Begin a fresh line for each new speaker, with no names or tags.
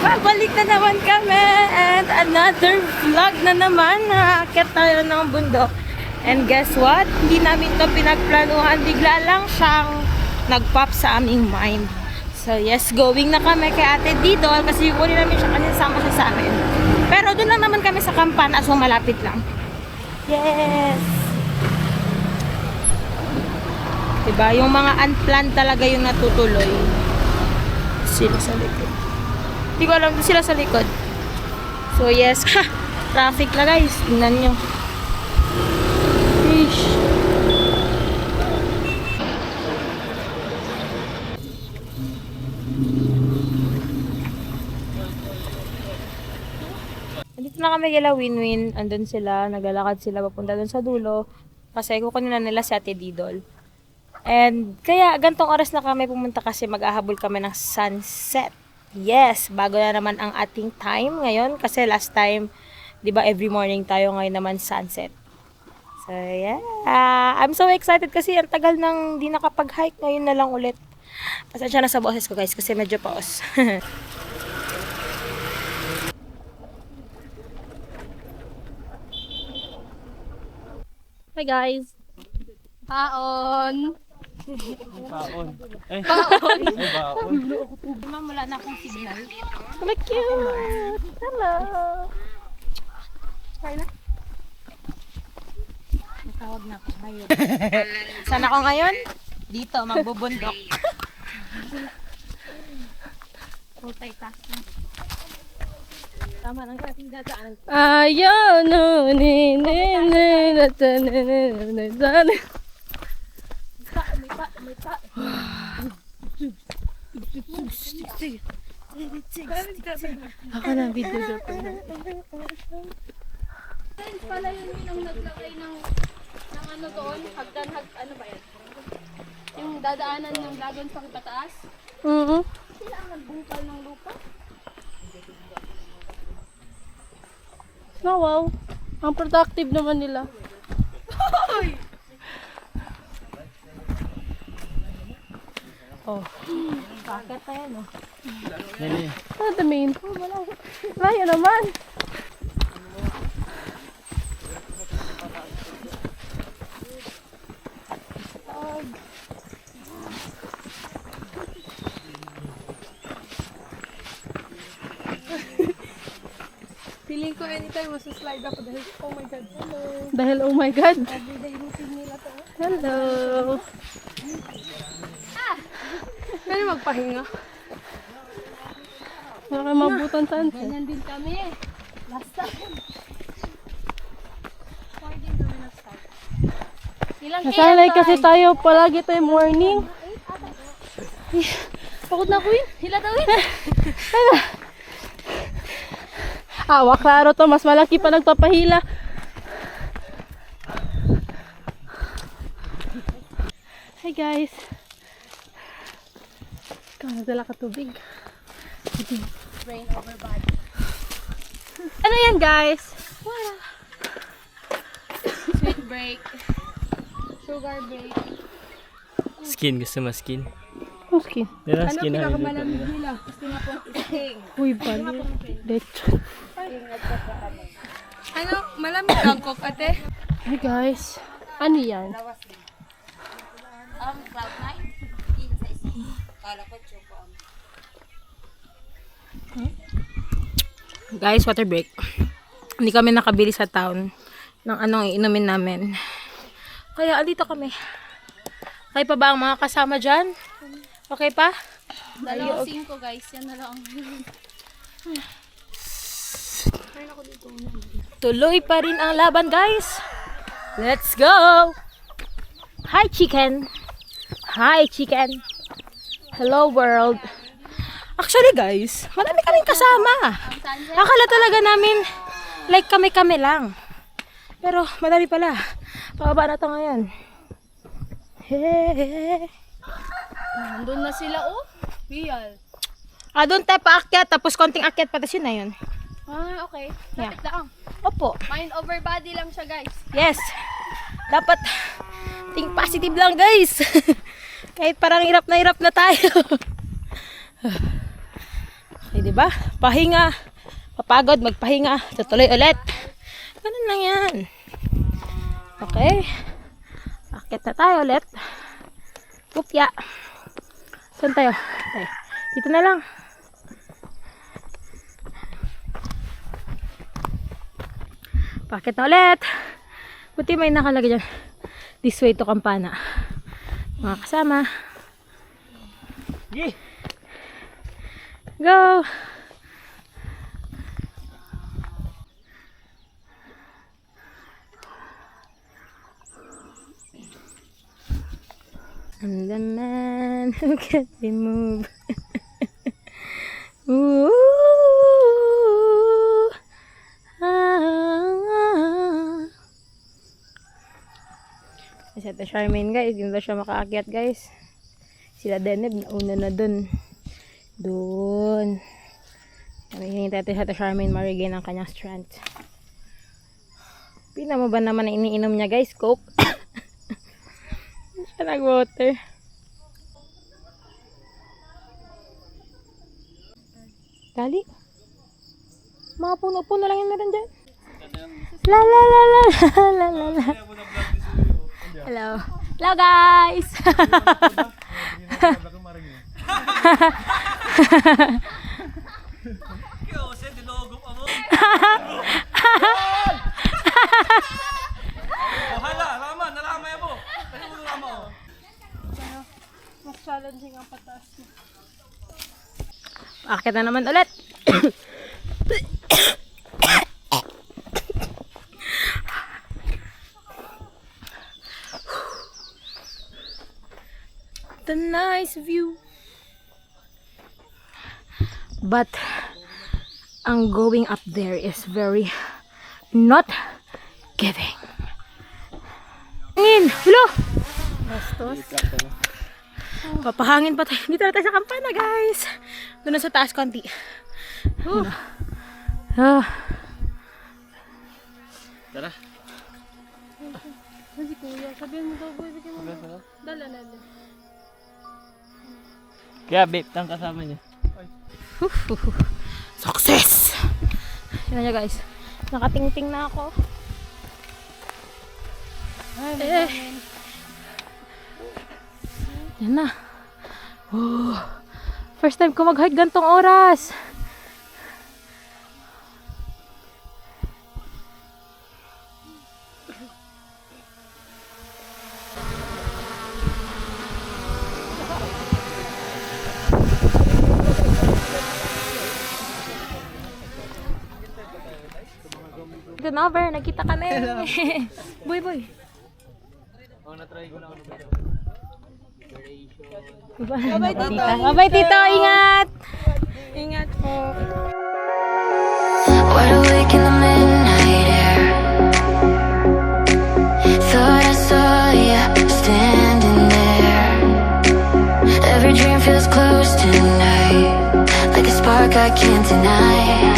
Babalik na naman kami and another vlog na naman. Nakakit tayo ng bundok. And guess what? Hindi namin to pinagplanuhan. Bigla lang siyang nag-pop sa aming mind. So yes, going na kami kay Ate Didol kasi kunin namin siya kasi sama siya sa amin. Pero doon lang naman kami sa Campana, so malapit lang. Yes! Diba? Yung mga unplanned talaga yung natutuloy. Sila sa likod. Hindi ko alam sila sa likod. So yes, ha! Traffic na guys. Tingnan nyo. Fish. Dito na kami kila Winwin. Andun sila. Naglalakad sila papunta dun sa dulo. Kasi kukunin na nila si Ate Didol. And kaya gantong oras na kami pumunta kasi mag-ahabol kami ng sunset. Yes, bago na naman ang ating time ngayon kasi last time, 'di ba, every morning tayo, ngayon naman sunset. So yeah, I'm so excited kasi ang tagal nang di nakapag-hike, ngayon na lang ulit. Pasensya na sa boses ko guys kasi medyo paos. Hi guys. Paon.
Baon. Ay,
Paon.
ay baon.
Ma'am, wala na akong signal. Hello, cute! Hello! Try na. Natawag na ako ngayon. Saan ako ngayon? Dito, magbubundok. Multitasking. Tama lang ating dadaanan.
Ayaw no ni ni ni na ta na na na na na.
May pa.
Ako na video dito.
Pala yun yung naglagay ng ano doon, ano ba yan? Yung dadaanan ng lagon sa pataas. Sila ang nagbungkal ng lupa.
Oh, wow. Ang productive naman nila.
Oh. Bakit tayo, no?
Nini.
Ano the main? Layo naman.
Feeling ko anytime slide ako dahil oh my god, hello.
Dahil oh my god.
Everyday routine nila to.
Hello.
Pwede magpahinga.
Wala kayo mabutan sunset.
Ganyan din kami. Last time. Why din kami nag-start? Ilang
Nasanay kasi tayo palagi tayo morning.
Pagod na ko yun. Hila daw yun.
Awa, klaro to. Mas malaki pa nagpapahila. Hi guys. Ikaw, nagdala ka tubig.
Brain over body.
Ano yan guys?
Sweet break. Sugar break.
Skin, gusto mo skin?
Muski.
Dala
Ano
skin na.
pinakamalamig nila? Gusto nga pong sting.
Uy, bali. Lechon.
Ano? Malamig Bangkok, ate?
Hi guys. Ano yan?
Guys, water break. Hindi kami nakabili sa town ng anong iinumin namin. Kaya alito kami. Okay pa ba ang mga kasama dyan? Okay pa?
Dalawang 5 guys, yan na lang.
Tuloy pa rin ang laban guys. Let's go! Hi chicken! Hi chicken! Hello world! Actually guys, marami kaming kasama. Akala talaga namin like kami-kami lang. Pero madami pala. Pababa na ito ngayon. Hey.
Nandun na sila, oh. Real.
Doon tayo paakyat, tapos konting akyat pa, tapos yun na yun.
Ah, okay.
Yeah.
Lapit lang.
Opo.
Mind over body lang siya, guys.
Yes. Dapat think positive lang guys. Kahit parang hirap na tayo. Ay, diba? Pahinga. Papagod, magpahinga. Tutuloy ulit. Ganun lang yan. Okay. Akit na tayo ulit. Upya. Saan tayo? Okay. Dito na lang. Pakit na ulit. Buti may nakalagay dyan. This way to Campana. Mga kasama.
Gi!
Go! And the man who can be moved. Ooh, ah. Kasi ito Charmaine guys, hindi na siya makaakyat guys. Sila Deneb, nauna na dun. Doon. Kami hinintay natin sa Charmaine ma-regain ang kanyang strength. Pina mo ba naman na iniinom niya guys? Coke? Hindi siya nag-water. Dali. Mga puno-puno lang yung meron dyan. La la la la la la la. Hello. Hello guys!
Hala, Rama, nalamay mo. Ano mo Rama?
Mas challenging ang pataas.
Akit na naman ulit. The nice view. But ang going up there is very not giving. Hangin! Hulo! Bastos. Papahangin pa tayo. Dito na tayo sa Campana, guys. Doon na sa taas konti.
Tara.
Kasi kuya, sabihin mo daw, boy, bigyan mo. Dala na.
Kaya babe, tang kasama niya.
Success! Yan na guys. Nakatingting na ako. Yan na. Oh, first time ko mag-hike gantong oras. Good over, nakita kami. Boy, boy.
Oh, na-try ko lang.
Bye-bye, tita. Bye-bye, tito. Ingat! Ingat po.
Wide awake in the midnight air. Thought I saw you standing there. Every dream feels close tonight, like a spark I can't deny.